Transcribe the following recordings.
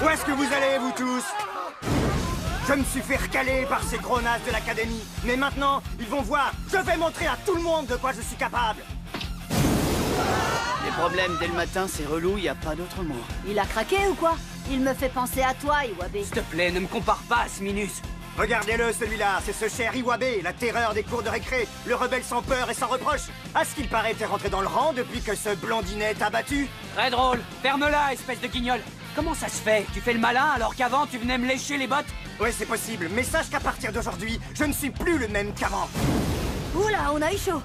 Où est-ce que vous allez, vous tous? Je me suis fait recaler par ces gros nazes de l'académie. Mais maintenant, ils vont voir. Je vais montrer à tout le monde de quoi je suis capable. Les problèmes dès le matin, c'est relou, y a pas d'autre mot. Il a craqué ou quoi? Il me fait penser à toi, Iwabe. S'il te plaît, ne me compare pas à ce Minus. Regardez-le, celui-là. C'est ce cher Iwabe, la terreur des cours de récré. Le rebelle sans peur et sans reproche. À ce qu'il paraît, t'es rentré dans le rang depuis que ce blondinet t'a battu. Très drôle. Ferme-la, espèce de guignol. Comment ça se fait? Tu fais le malin alors qu'avant, tu venais me lécher les bottes? Ouais, c'est possible. Mais sache qu'à partir d'aujourd'hui, je ne suis plus le même qu'avant. Oula, on a eu chaud.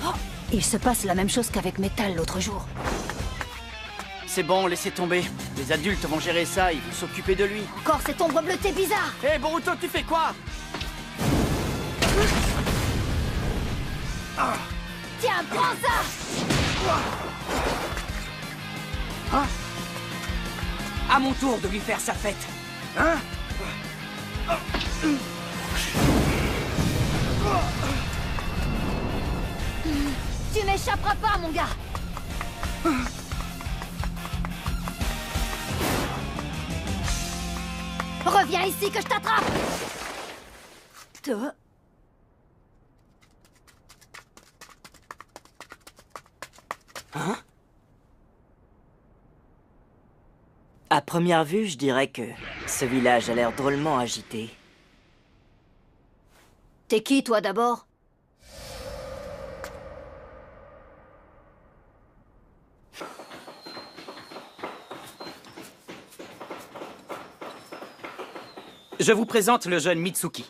Oh, il se passe la même chose qu'avec Metal l'autre jour. C'est bon, laissez tomber. Les adultes vont gérer ça, ils vont s'occuper de lui. Encore cette ombre bleutée bizarre. Hé, Boruto, tu fais quoi? Tiens, prends ça. À mon tour de lui faire sa fête. Hein? Tu m'échapperas pas, mon gars. Reviens ici que je t'attrape. Hein? À première vue, je dirais que ce village a l'air drôlement agité. T'es qui, toi, d'abord? Je vous présente le jeune Mitsuki.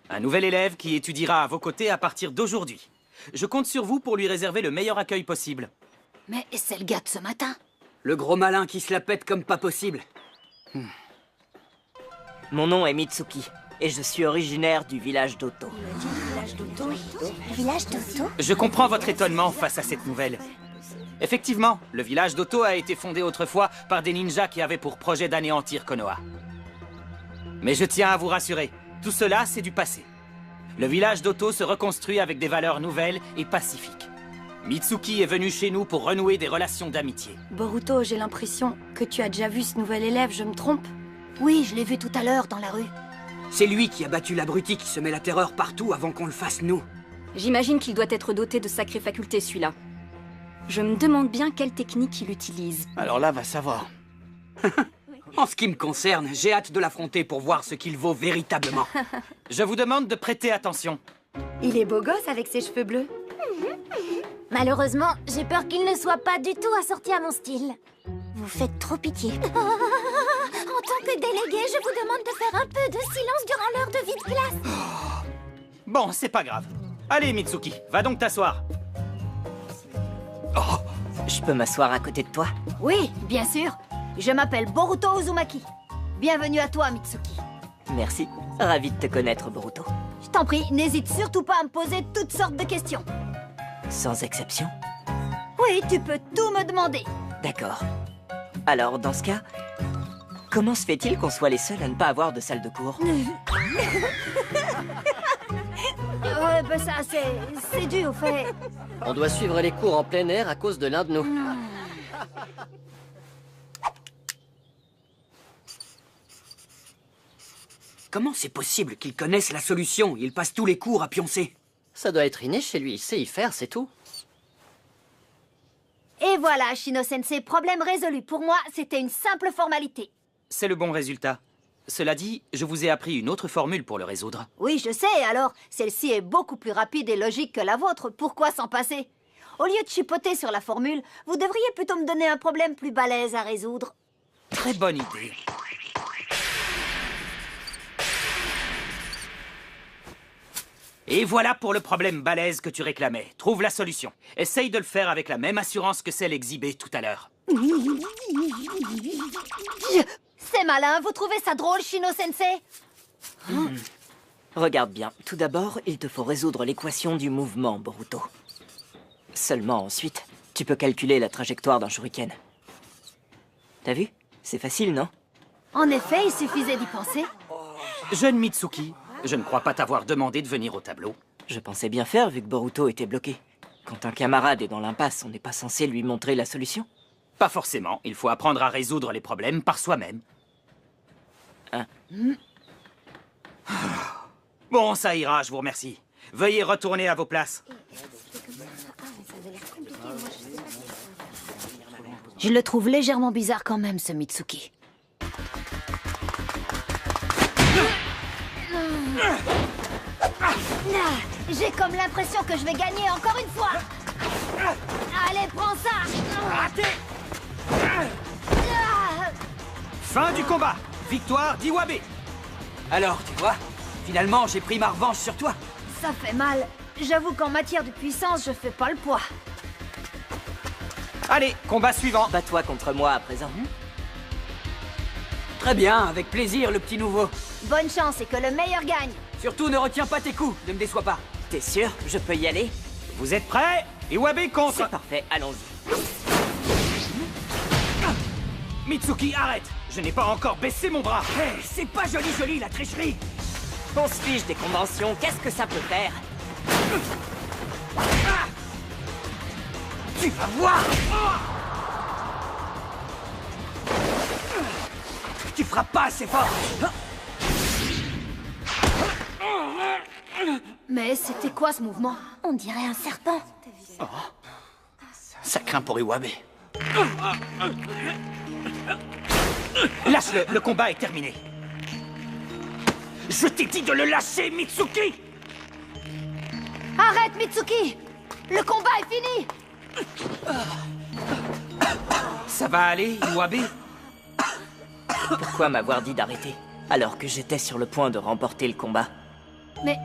Un nouvel élève qui étudiera à vos côtés à partir d'aujourd'hui. Je compte sur vous pour lui réserver le meilleur accueil possible. Mais c'est le gars de ce matin. Le gros malin qui se la pète comme pas possible. Mon nom est Mitsuki, et je suis originaire du village d'Oto. Le village d'Oto? Je comprends votre étonnement face à cette nouvelle. Effectivement, le village d'Oto a été fondé autrefois par des ninjas qui avaient pour projet d'anéantir Konoha. Mais je tiens à vous rassurer, tout cela, c'est du passé. Le village d'Oto se reconstruit avec des valeurs nouvelles et pacifiques. Mitsuki est venu chez nous pour renouer des relations d'amitié. Boruto, j'ai l'impression que tu as déjà vu ce nouvel élève, je me trompe? Oui, je l'ai vu tout à l'heure dans la rue. C'est lui qui a battu l'abruti qui semait la terreur partout avant qu'on le fasse nous. J'imagine qu'il doit être doté de sacrées facultés, celui-là. Je me demande bien quelle technique il utilise. Alors là, va savoir. En ce qui me concerne, j'ai hâte de l'affronter pour voir ce qu'il vaut véritablement. Je vous demande de prêter attention. Il est beau gosse avec ses cheveux bleus. Malheureusement, j'ai peur qu'il ne soit pas du tout assorti à mon style. Vous faites trop pitié. En tant que délégué, je vous demande de faire un peu de silence durant l'heure de vide-glace. Bon, c'est pas grave. Allez, Mitsuki, va donc t'asseoir. Je peux m'asseoir à côté de toi? Oui, bien sûr. Je m'appelle Boruto Uzumaki. Bienvenue à toi, Mitsuki. Merci. Ravi de te connaître, Boruto. Je t'en prie, n'hésite surtout pas à me poser toutes sortes de questions. Sans exception? Oui, tu peux tout me demander. D'accord. Alors, dans ce cas, comment se fait-il qu'on soit les seuls à ne pas avoir de salle de cours? Ouais, ben ça, c'est dû au fait. On doit suivre les cours en plein air à cause de l'un de nous. Comment c'est possible qu'il connaisse la solution? Il passe tous les cours à pioncer. Ça doit être inné chez lui, il sait y faire, c'est tout. Et voilà, Shino-sensei, problème résolu. Pour moi, c'était une simple formalité. C'est le bon résultat. Cela dit, je vous ai appris une autre formule pour le résoudre. Oui, je sais, alors, celle-ci est beaucoup plus rapide et logique que la vôtre. Pourquoi s'en passer? Au lieu de chipoter sur la formule, vous devriez plutôt me donner un problème plus balèze à résoudre. Très bonne idée. Et voilà pour le problème balèze que tu réclamais. Trouve la solution. Essaye de le faire avec la même assurance que celle exhibée tout à l'heure. C'est malin, vous trouvez ça drôle, Shino-sensei? Regarde bien. Tout d'abord, il te faut résoudre l'équation du mouvement, Boruto. Seulement ensuite, tu peux calculer la trajectoire d'un shuriken. T'as vu? C'est facile, non? En effet, il suffisait d'y penser. Jeune Mitsuki, je ne crois pas t'avoir demandé de venir au tableau. Je pensais bien faire vu que Boruto était bloqué. Quand un camarade est dans l'impasse, on n'est pas censé lui montrer la solution? Pas forcément. Il faut apprendre à résoudre les problèmes par soi-même. Hein? Bon, ça ira, je vous remercie. Veuillez retourner à vos places. Je le trouve légèrement bizarre quand même, ce Mitsuki. J'ai comme l'impression que je vais gagner encore une fois. Allez, prends ça. Raté! Fin du combat. Victoire d'Iwabe. Alors, tu vois, finalement, j'ai pris ma revanche sur toi. Ça fait mal. J'avoue qu'en matière de puissance, je fais pas le poids. Allez, combat suivant. Bats-toi contre moi à présent. Très bien, avec plaisir, le petit nouveau. Bonne chance et que le meilleur gagne. Surtout, ne retiens pas tes coups, ne me déçois pas. T'es sûr? Je peux y aller? Vous êtes prêts? Iwabe contre... C'est parfait, allons-y. Mitsuki, arrête! Je n'ai pas encore baissé mon bras. Hey, c'est pas joli, la tricherie. On se fiche des conventions, qu'est-ce que ça peut faire? Tu vas voir! Tu frappes pas assez fort! Mais c'était quoi ce mouvement? On dirait un serpent. Ça craint pour Iwabe. Lâche-le, le combat est terminé. Je t'ai dit de le lâcher, Mitsuki! Arrête, Mitsuki! Le combat est fini! Ça va aller, Iwabe? Pourquoi m'avoir dit d'arrêter, alors que j'étais sur le point de remporter le combat? Mais...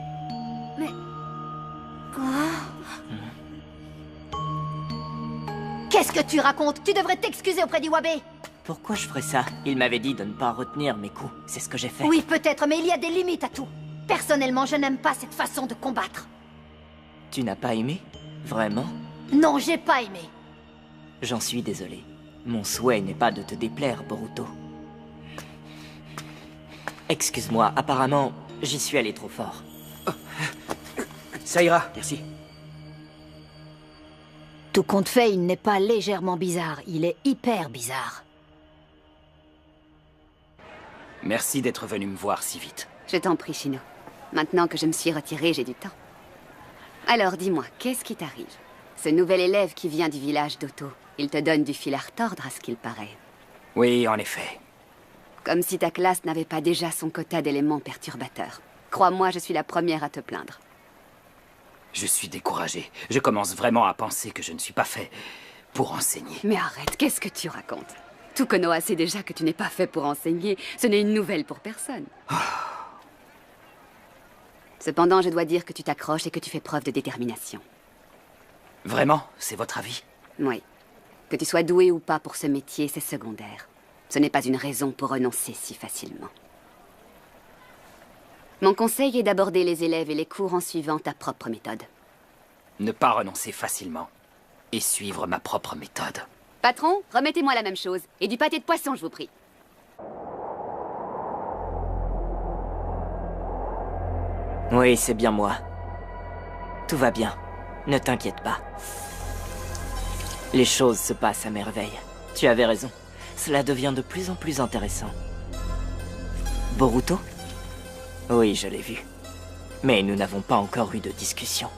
Qu'est-ce que tu racontes? Tu devrais t'excuser auprès d'Iwabe! Pourquoi je ferais ça? Il m'avait dit de ne pas retenir mes coups, c'est ce que j'ai fait. Oui, peut-être, mais il y a des limites à tout. Personnellement, je n'aime pas cette façon de combattre. Tu n'as pas aimé? Vraiment? Non, j'ai pas aimé. J'en suis désolé. Mon souhait n'est pas de te déplaire, Boruto. Excuse-moi, apparemment, j'y suis allé trop fort. Ça ira, merci. Tout compte fait, il n'est pas légèrement bizarre, il est hyper bizarre. Merci d'être venu me voir si vite. Je t'en prie, Shino. Maintenant que je me suis retirée, j'ai du temps. Alors, dis-moi, qu'est-ce qui t'arrive? Ce nouvel élève qui vient du village d'Oto, il te donne du fil à retordre, à ce qu'il paraît. Oui, en effet. Comme si ta classe n'avait pas déjà son quota d'éléments perturbateurs. Crois-moi, je suis la première à te plaindre. Je suis découragé. Je commence vraiment à penser que je ne suis pas fait pour enseigner. Mais arrête, qu'est-ce que tu racontes? Tout Konoha sait déjà que tu n'es pas fait pour enseigner. Ce n'est une nouvelle pour personne. Cependant, je dois dire que tu t'accroches et que tu fais preuve de détermination. Vraiment? C'est votre avis? Oui. Que tu sois doué ou pas pour ce métier, c'est secondaire. Ce n'est pas une raison pour renoncer si facilement. Mon conseil est d'aborder les élèves et les cours en suivant ta propre méthode. Ne pas renoncer facilement et suivre ma propre méthode. Patron, remettez-moi la même chose. Et du pâté de poisson, je vous prie. Oui, c'est bien moi. Tout va bien. Ne t'inquiète pas. Les choses se passent à merveille. Tu avais raison. Cela devient de plus en plus intéressant. Boruto? Oui, je l'ai vu. Mais nous n'avons pas encore eu de discussion.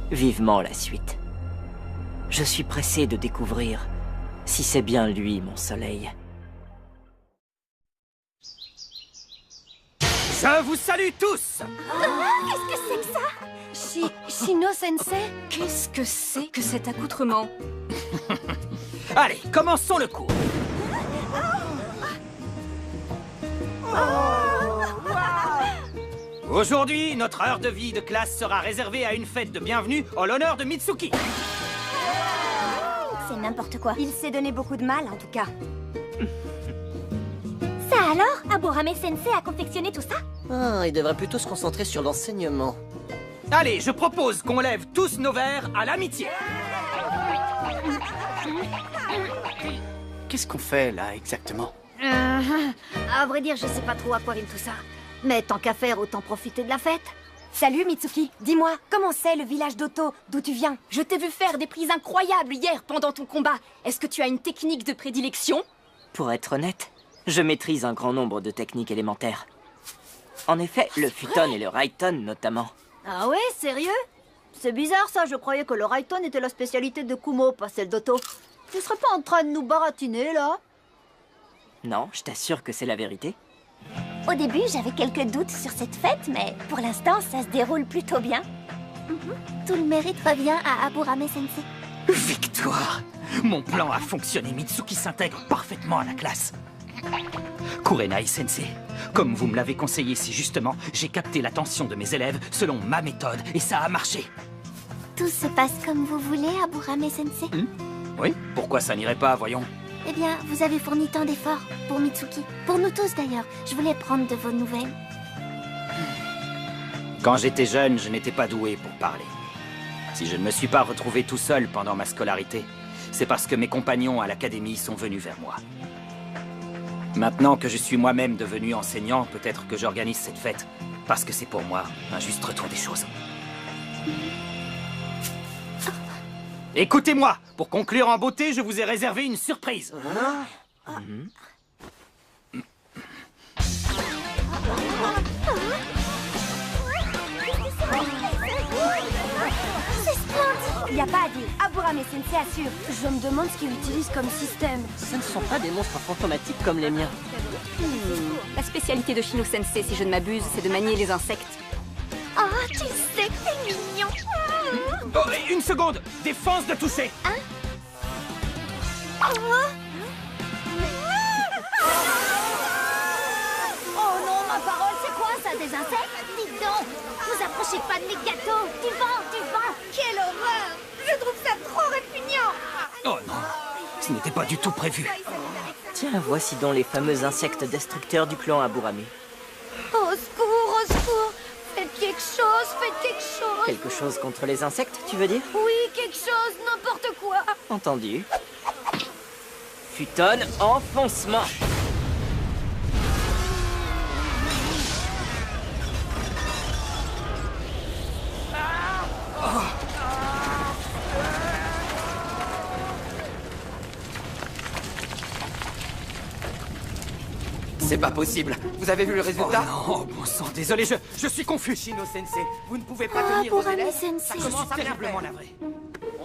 Vivement la suite. Je suis pressé de découvrir si c'est bien lui, mon soleil. Je vous salue tous! Qu'est-ce que c'est que ça? Shino-sensei? Qu'est-ce que c'est que cet accoutrement? Allez, commençons le cours. Aujourd'hui, notre heure de vie de classe sera réservée à une fête de bienvenue en l'honneur de Mitsuki. C'est n'importe quoi. Il s'est donné beaucoup de mal, en tout cas. Ça alors? Aburame Sensei a confectionné tout ça? Ah, il devrait plutôt se concentrer sur l'enseignement. Allez, je propose qu'on lève tous nos verres à l'amitié. Qu'est-ce qu'on fait, là, exactement? À vrai dire, je sais pas trop à quoi rime tout ça. Mais tant qu'à faire, autant profiter de la fête. Salut Mitsuki, dis-moi, comment c'est le village d'Oto? D'où tu viens? Je t'ai vu faire des prises incroyables hier pendant ton combat. Est-ce que tu as une technique de prédilection? Pour être honnête, je maîtrise un grand nombre de techniques élémentaires. En effet, le futon et le raiton notamment. Ah ouais, sérieux? C'est bizarre ça, je croyais que le raiton était la spécialité de Kumo, pas celle d'Oto. Tu serais pas en train de nous baratiner, là? Non, je t'assure que c'est la vérité. Au début, j'avais quelques doutes sur cette fête, mais pour l'instant, ça se déroule plutôt bien. Tout le mérite revient à Aburame Sensei. Victoire! Mon plan a fonctionné. Mitsuki s'intègre parfaitement à la classe. Kurenai Sensei, comme vous me l'avez conseillé si justement, j'ai capté l'attention de mes élèves selon ma méthode et ça a marché. Tout se passe comme vous voulez, Aburame Sensei. Oui? Pourquoi ça n'irait pas, voyons? Eh bien, vous avez fourni tant d'efforts pour Mitsuki. Pour nous tous d'ailleurs. Je voulais prendre de vos nouvelles. Quand j'étais jeune, je n'étais pas doué pour parler. Si je ne me suis pas retrouvé tout seul pendant ma scolarité, c'est parce que mes compagnons à l'académie sont venus vers moi. Maintenant que je suis moi-même devenu enseignant, peut-être que j'organise cette fête, parce que c'est pour moi un juste retour des choses. Écoutez-moi, pour conclure en beauté, je vous ai réservé une surprise. Y a pas à dire, Aburame Sensei assure. Je me demande ce qu'il utilise comme système. Ce ne sont pas des monstres fantomatiques comme les miens. La spécialité de Shino Sensei, si je ne m'abuse, c'est de manier les insectes. Oh, tu sais que c'est mignon. Oh, une seconde! Défense de toucher! Oh non, ma parole, c'est quoi ça, des insectes? Dites donc, vous approchez pas de mes gâteaux. Du vent, du vent. Quelle horreur. Je trouve ça trop répugnant. Oh non, ce n'était pas du tout prévu. Tiens, voici donc les fameux insectes destructeurs du clan Aburame. Au secours, au secours. Faites quelque chose, faites quelque chose. Quelque chose contre les insectes, tu veux dire? Oui, quelque chose, n'importe quoi. Entendu. Futon, enfoncement. C'est pas possible. Vous avez vu le résultat? Oh bon sang, désolé, je suis confus. Shino Sensei, vous ne pouvez pas tenir vos Aburame élèves. Sensei. Ça commence à bien Terriblement faire. navré.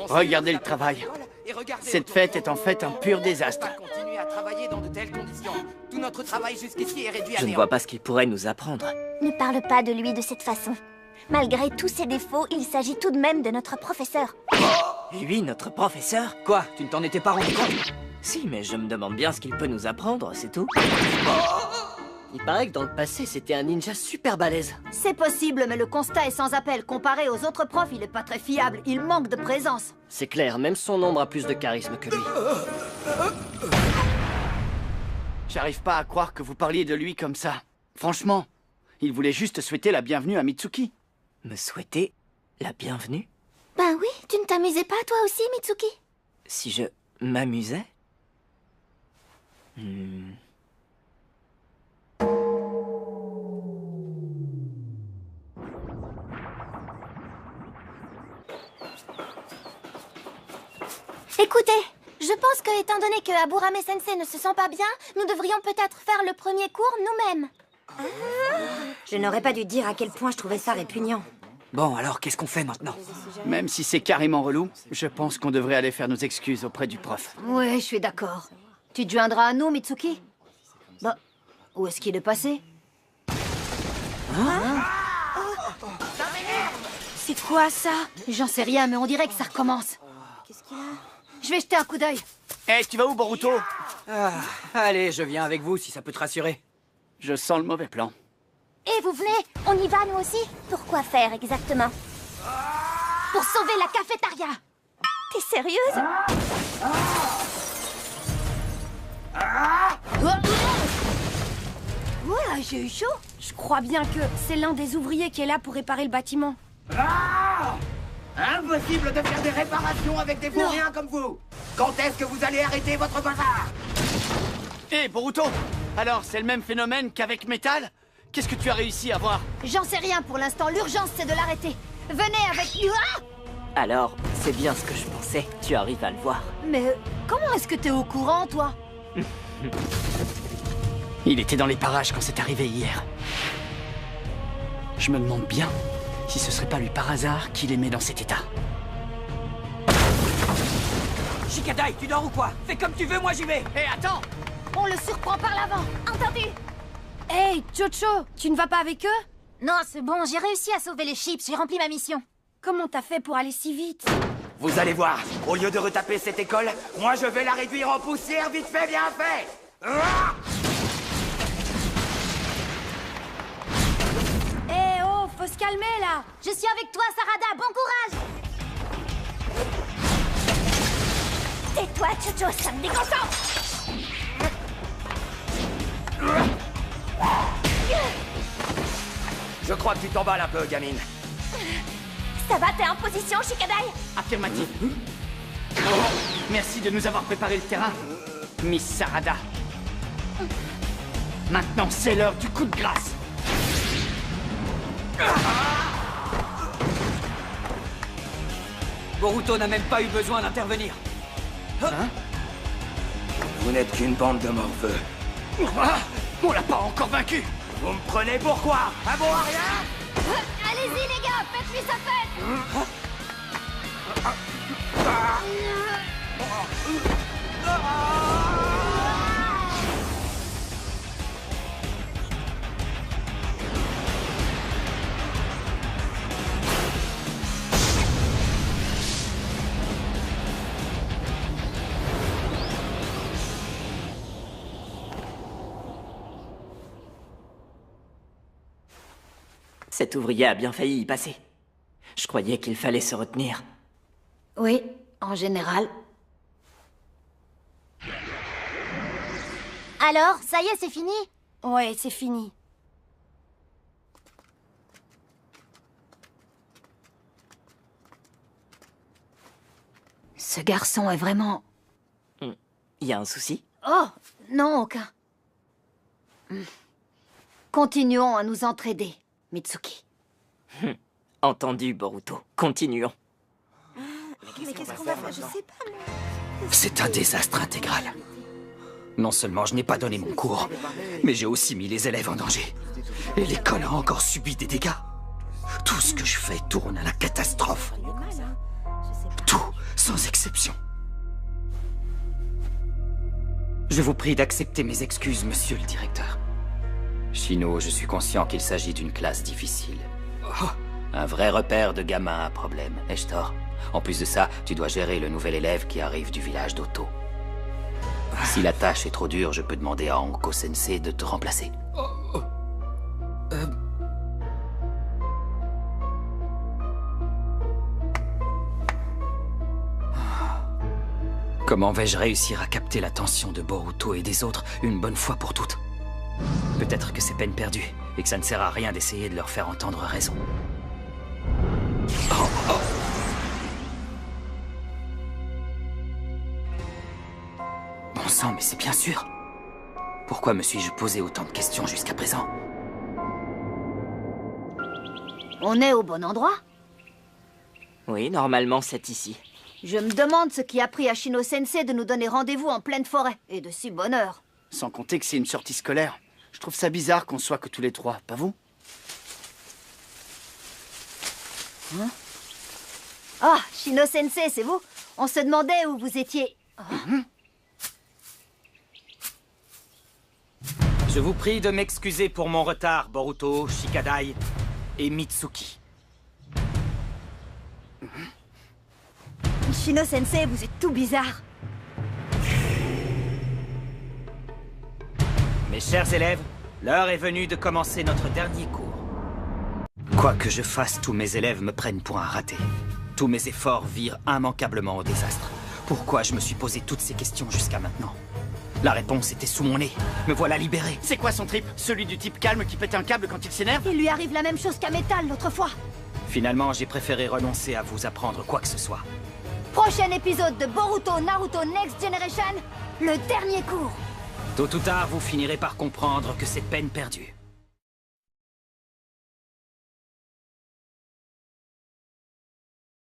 Regardez le travail. Et regardez Cette autour fête de est vous. en fait un pur On désastre. va continuer à travailler dans de telles conditions. Tout notre travail jusqu'ici est réduit à Je ne néant. vois pas ce qu'il pourrait nous apprendre. Ne parle pas de lui de cette façon. Malgré tous ses défauts, il s'agit tout de même de notre professeur. Lui, notre professeur? Quoi? Tu ne t'en étais pas rendu compte? Si, mais je me demande bien ce qu'il peut nous apprendre, c'est tout. Il paraît que dans le passé, c'était un ninja super balèze. C'est possible, mais le constat est sans appel. Comparé aux autres profs, il est pas très fiable. Il manque de présence. C'est clair, même son ombre a plus de charisme que lui. J'arrive pas à croire que vous parliez de lui comme ça. Franchement, il voulait juste souhaiter la bienvenue à Mitsuki. Me souhaiter la bienvenue? Ben oui, tu ne t'amusais pas toi aussi, Mitsuki? Si je m'amusais? Écoutez, je pense que, étant donné que Aburame Sensei ne se sent pas bien, nous devrions peut-être faire le premier cours nous-mêmes. Je n'aurais pas dû dire à quel point je trouvais ça répugnant. Bon, alors qu'est-ce qu'on fait maintenant? Même si c'est carrément relou, je pense qu'on devrait aller faire nos excuses auprès du prof. Ouais, je suis d'accord. Tu te joindras à nous, Mitsuki? Bah, où est-ce qu'il est passé? C'est quoi ça? J'en sais rien, mais on dirait que ça recommence. Qu'est-ce qu'il a? Je vais jeter un coup d'œil. Eh, tu vas où, Boruto? Allez, je viens avec vous si ça peut te rassurer. Je sens le mauvais plan. Et vous venez? On y va nous aussi? Pourquoi faire exactement? Pour sauver la cafétéria. T'es sérieuse? Voilà, j'ai eu chaud. Je crois bien que c'est l'un des ouvriers qui est là pour réparer le bâtiment. Impossible de faire des réparations avec des vauriens comme vous. Quand est-ce que vous allez arrêter votre bazar? Eh, Boruto! Alors, c'est le même phénomène qu'avec Metal? Qu'est-ce que tu as réussi à voir? J'en sais rien pour l'instant, l'urgence c'est de l'arrêter. Venez avec nous. Ah! Alors, c'est bien ce que je pensais. Tu arrives à le voir. Mais comment est-ce que t'es au courant, toi? Il était dans les parages quand c'est arrivé hier. Je me demande bien si ce serait pas lui par hasard qui les met dans cet état. Shikadai, tu dors ou quoi? Fais comme tu veux, moi j'y vais. Hé, attends! On le surprend par l'avant. Entendu. Hey, Chocho, tu ne vas pas avec eux? Non, c'est bon, j'ai réussi à sauver les chips, j'ai rempli ma mission. Comment t'as fait pour aller si vite? Vous allez voir, au lieu de retaper cette école, moi je vais la réduire en poussière vite fait, bien fait. Ah! Eh oh, faut se calmer là. Je suis avec toi, Sarada, bon courage. Tais-toi, Chocho, ça me déconcentre. Je crois que tu t'emballes un peu, gamine. Ça va, t'es en position, Shikadai? Affirmatif. Merci de nous avoir préparé le terrain, Miss Sarada. Maintenant, c'est l'heure du coup de grâce. Boruto n'a même pas eu besoin d'intervenir. Hein? Vous n'êtes qu'une bande de morveux. On l'a pas encore vaincu. Vous me prenez pour quoi? Un bon à rien? Allez-y, les gars, faites-lui sa fête. Cet ouvrier a bien failli y passer. Je croyais qu'il fallait se retenir. Oui, en général. Alors, ça y est, c'est fini? Ouais, c'est fini. Ce garçon est vraiment... Il y a un souci? Oh, non, aucun. Continuons à nous entraider, Mitsuki. Entendu, Boruto. Continuons. Mais qu'est-ce qu'on va faire? Je sais pas, moi. C'est un désastre intégral. Non seulement je n'ai pas donné mon cours, mais j'ai aussi mis les élèves en danger. Et l'école a encore subi des dégâts. Tout ce que je fais tourne à la catastrophe. Tout, sans exception. Je vous prie d'accepter mes excuses, monsieur le directeur. Shino, je suis conscient qu'il s'agit d'une classe difficile. Un vrai repère de gamins à problème, ai-je tort? En plus de ça, tu dois gérer le nouvel élève qui arrive du village d'Oto. Si la tâche est trop dure, je peux demander à Anko Sensei de te remplacer. Comment vais-je réussir à capter l'attention de Boruto et des autres une bonne fois pour toutes? Peut-être que c'est peine perdue, et que ça ne sert à rien d'essayer de leur faire entendre raison. Bon sang, mais c'est bien sûr. Pourquoi me suis-je posé autant de questions jusqu'à présent? On est au bon endroit? Oui, normalement, c'est ici. Je me demande ce qui a pris à Shino Sensei de nous donner rendez-vous en pleine forêt, et de si bonne heure. Sans compter que c'est une sortie scolaire. Je trouve ça bizarre qu'on soit que tous les trois, pas vous? Hein? Ah, Shino Sensei, c'est vous? On se demandait où vous étiez. Je vous prie de m'excuser pour mon retard, Boruto, Shikadai et Mitsuki. Shino Sensei, vous êtes tout bizarre. Mes chers élèves, l'heure est venue de commencer notre dernier cours. Quoi que je fasse, tous mes élèves me prennent pour un raté. Tous mes efforts virent immanquablement au désastre. Pourquoi je me suis posé toutes ces questions jusqu'à maintenant? La réponse était sous mon nez. Me voilà libéré. C'est quoi son trip? Celui du type calme qui pète un câble quand il s'énerve? Il lui arrive la même chose qu'à Metal l'autre fois. Finalement, j'ai préféré renoncer à vous apprendre quoi que ce soit. Prochain épisode de Boruto Naruto Next Generation, le dernier cours. Tôt ou tard, vous finirez par comprendre que c'est peine perdue.